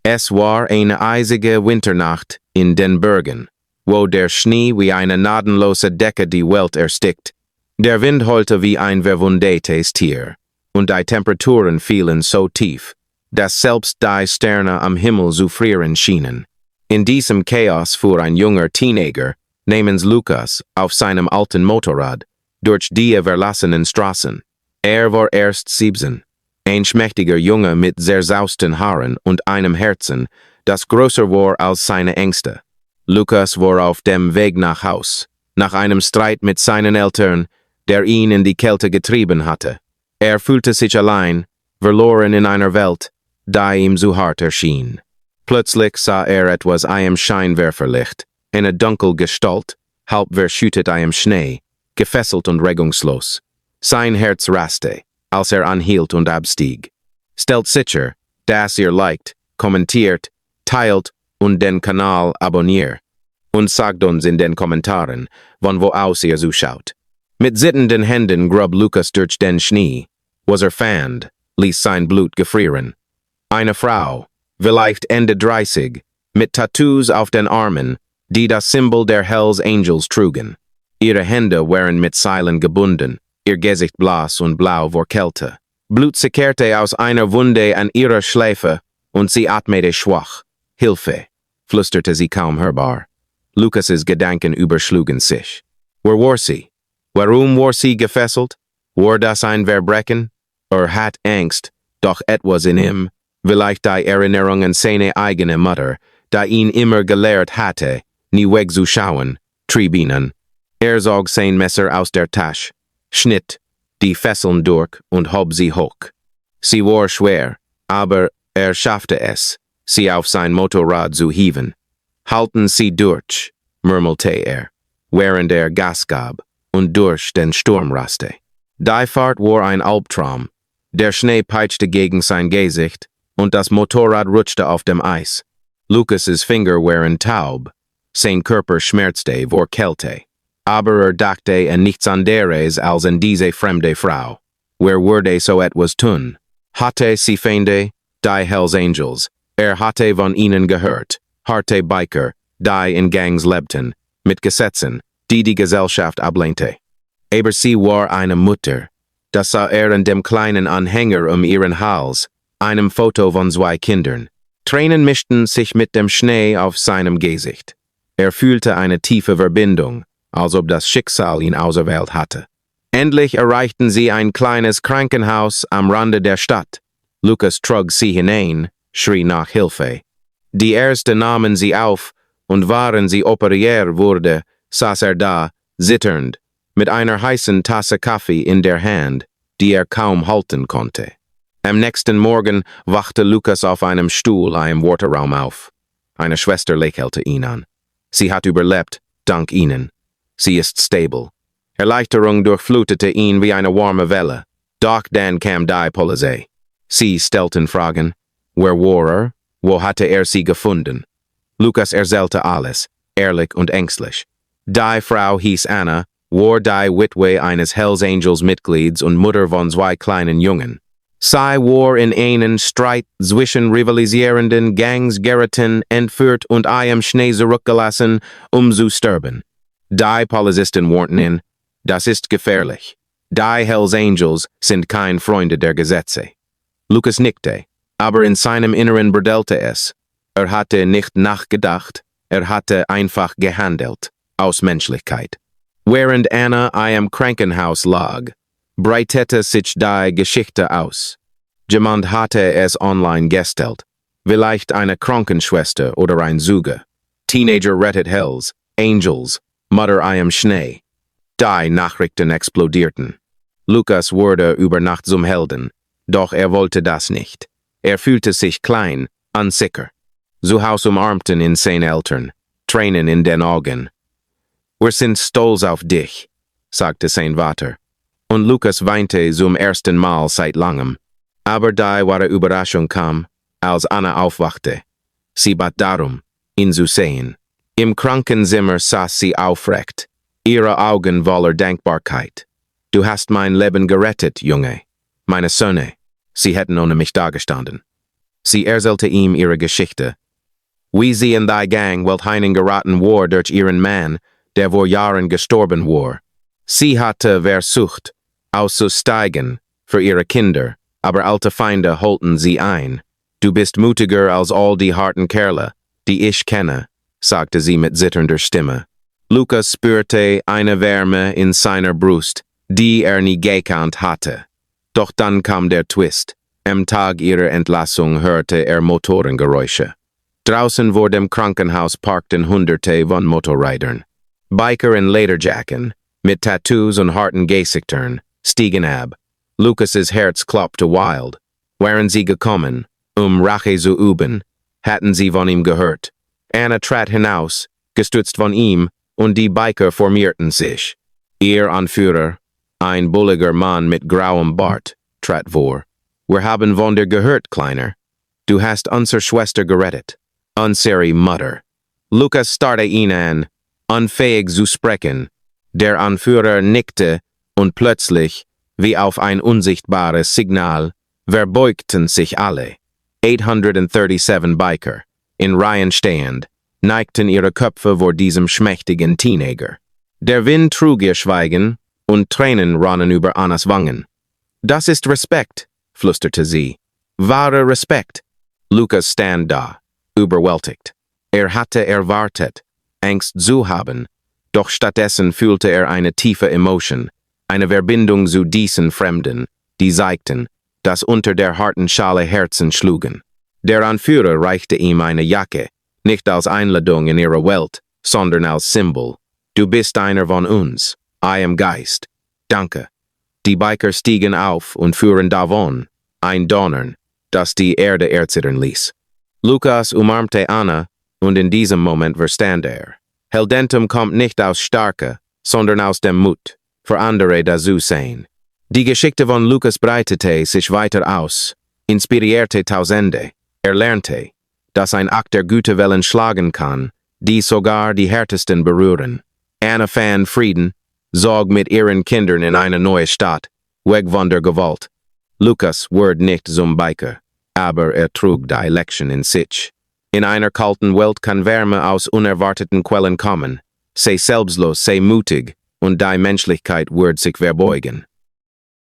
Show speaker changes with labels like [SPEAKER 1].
[SPEAKER 1] Es war eine eisige Winternacht in den Bergen, wo der Schnee wie eine gnadenlose Decke die Welt erstickt. Der Wind heulte wie ein verwundetes Tier, und die Temperaturen fielen so tief, dass selbst die Sterne am Himmel zu frieren schienen. In diesem Chaos fuhr ein junger Teenager, namens Lukas, auf seinem alten Motorrad, durch die verlassenen Straßen. War erst 17. Ein schmächtiger Junge mit zerzausten Haaren und einem Herzen, das größer war als seine Ängste. Lukas war auf dem Weg nach Haus, nach einem Streit mit seinen Eltern, der ihn in die Kälte getrieben hatte. Er fühlte sich allein, verloren in einer Welt, die ihm so hart erschien. Plötzlich sah etwas einem Scheinwerferlicht, eine dunkle Gestalt, halb verschüttet im Schnee, gefesselt und regungslos. Sein Herz raste, als anhielt und abstieg. Stellt sicher, dass ihr liked, kommentiert, teilt und den Kanal abonniert. Und sagt uns in den Kommentaren, von wo aus ihr zuschaut. Mit zittenden Händen grub Lukas durch den Schnee. Was fand, ließ sein Blut gefrieren. Eine Frau, vielleicht Ende 30, mit Tattoos auf den Armen, die das Symbol der Hells Angels trugen. Ihre Hände waren mit Seilen gebunden, ihr Gesicht blass und blau vor Kälte. Blut sickerte aus einer Wunde an ihrer Schläfe und sie atmete schwach. Hilfe, flüsterte sie kaum hörbar. Lukas' Gedanken überschlugen sich. Wo war sie? Warum war sie gefesselt? War das ein Verbrechen? Hat Angst, doch etwas in ihm, vielleicht die Erinnerung an seine eigene Mutter, die ihn immer gelehrt hatte, nie wegzuschauen, trieb ihn. Zog sein Messer aus der Tasche, schnitt die Fesseln durch und hob sie hoch. Sie war schwer, aber schaffte es, sie auf sein Motorrad zu hieven. Halten Sie durch, murmelte während Gas gab und durch den Sturm raste. Die Fahrt war ein Albtraum. Der Schnee peitschte gegen sein Gesicht und das Motorrad rutschte auf dem Eis. Lukas' Finger waren taub, sein Körper schmerzte vor Kälte. Aber dachte an nichts anderes als an diese fremde Frau. Wer würde so etwas tun? Hatte sie Feinde, die Hells Angels. Hatte von ihnen gehört. Harte Biker, die in Gangs lebten, mit Gesetzen, die Gesellschaft ablehnte. Aber sie war eine Mutter. Das sah in dem kleinen Anhänger ihren Hals, einem Foto von 2 Kindern. Tränen mischten sich mit dem Schnee auf seinem Gesicht. Fühlte eine tiefe Verbindung, als ob das Schicksal ihn auserwählt hatte. Endlich erreichten sie ein kleines Krankenhaus am Rande der Stadt. Lukas trug sie hinein, schrie nach Hilfe. Die Ärzte nahmen sie auf, und waren sie operiert wurde, saß da, zitternd, mit einer heißen Tasse Kaffee in der Hand, die kaum halten konnte. Am nächsten Morgen wachte Lukas auf einem Stuhl im Warteraum auf. Eine Schwester lächelte ihn an. Sie hat überlebt, dank ihnen. Sie ist stabil. Erleichterung durchflutete ihn wie eine warme Welle. Doch dann kam die Polizei. Sie stellten Fragen. Wer war Wo hatte sie gefunden? Lukas erzählte alles, ehrlich und ängstlich. Die Frau hieß Anna, war die Witwe eines Hells-Angels-Mitglieds und Mutter von 2 kleinen Jungen. Sie war in einen Streit zwischen rivalisierenden Gangs geraten, entführt und im Schnee zurückgelassen, zu sterben. Die Polizisten warnten ihn, das ist gefährlich. Die Hells Angels sind kein Freunde der Gesetze. Lukas nickte, aber in seinem Inneren brodelte es. Hatte nicht nachgedacht, hatte einfach gehandelt, aus Menschlichkeit. Während Anna im Krankenhaus lag, breitete sich die Geschichte aus. Jemand hatte es online gestellt, vielleicht eine Krankenschwester oder ein Zuge. Teenager rettet Hells, Angels, Mutter im Schnee. Die Nachrichten explodierten. Lukas wurde über Nacht zum Helden, doch wollte das nicht. Fühlte sich klein, unsicher. Zu Hause umarmten ihn seine Eltern, Tränen in den Augen. Wir sind stolz auf dich, sagte sein Vater. Und Lukas weinte zum ersten Mal seit langem. Aber die wahre Überraschung kam, als Anna aufwachte. Sie bat darum, ihn zu sehen. Im Krankenzimmer saß sie aufrecht, ihre Augen voller Dankbarkeit. Du hast mein Leben gerettet, Junge. Meine Söhne, sie hätten ohne mich dagestanden. Sie erzählte ihm ihre Geschichte. Wie sie in thy Gang welt heinen geraten war durch ihren Mann, der vor Jahren gestorben war. Sie hatte versucht, auszusteigen für ihre Kinder, aber alte Feinde holten sie ein. Du bist mutiger als all die harten Kerle, die ich kenne, sagte sie mit zitternder Stimme. Lukas spürte eine Wärme in seiner Brust, die nie gekannt hatte. Doch dann kam der Twist. Am Tag ihrer Entlassung hörte Motorengeräusche. Draußen vor dem Krankenhaus parkten Hunderte von Motorrädern. Biker in Lederjacken, mit Tattoos und harten Gesichtern, stiegen ab. Lukas' Herz klopfte wild. Waren sie gekommen, Rache zu üben, hatten sie von ihm gehört. Anna trat hinaus, gestützt von ihm, und die Biker formierten sich. Ihr Anführer, ein bulliger Mann mit grauem Bart, trat vor. Wir haben von dir gehört, Kleiner. Du hast unsere Schwester gerettet. Unsere Mutter. Lukas starrte ihn an, unfähig zu sprechen. Der Anführer nickte, und plötzlich, wie auf ein unsichtbares Signal, verbeugten sich alle. 837 Biker, in Reihen stehend, neigten ihre Köpfe vor diesem schmächtigen Teenager. Der Wind trug ihr Schweigen, und Tränen rannen über Annas Wangen. Das ist Respekt, flüsterte sie. Wahrer Respekt. Lukas stand da, überwältigt. Hatte erwartet, Angst zu haben, doch stattdessen fühlte eine tiefe Emotion, eine Verbindung zu diesen Fremden, die zeigten, dass unter der harten Schale Herzen schlugen. Der Anführer reichte ihm eine Jacke, nicht als Einladung in ihre Welt, sondern als Symbol. Du bist einer von uns, ein Geist. Danke. Die Biker stiegen auf und fuhren davon, ein Donnern, das die Erde erzittern ließ. Lukas umarmte Anna, und in diesem Moment verstand Heldentum kommt nicht aus Stärke, sondern aus dem Mut, für andere dazu sein. Die Geschichte von Lukas breitete sich weiter aus, inspirierte Tausende. Lernte, dass ein Akt der Güte Wellen schlagen kann, die sogar die härtesten berühren. Anna fand Frieden, zog mit ihren Kindern in eine neue Stadt, weg von der Gewalt. Lukas wurde nicht zum Biker, aber trug die Lektion in sich. In einer kalten Welt kann Wärme aus unerwarteten Quellen kommen. Sei selbstlos, sei mutig, und die Menschlichkeit wird sich verbeugen.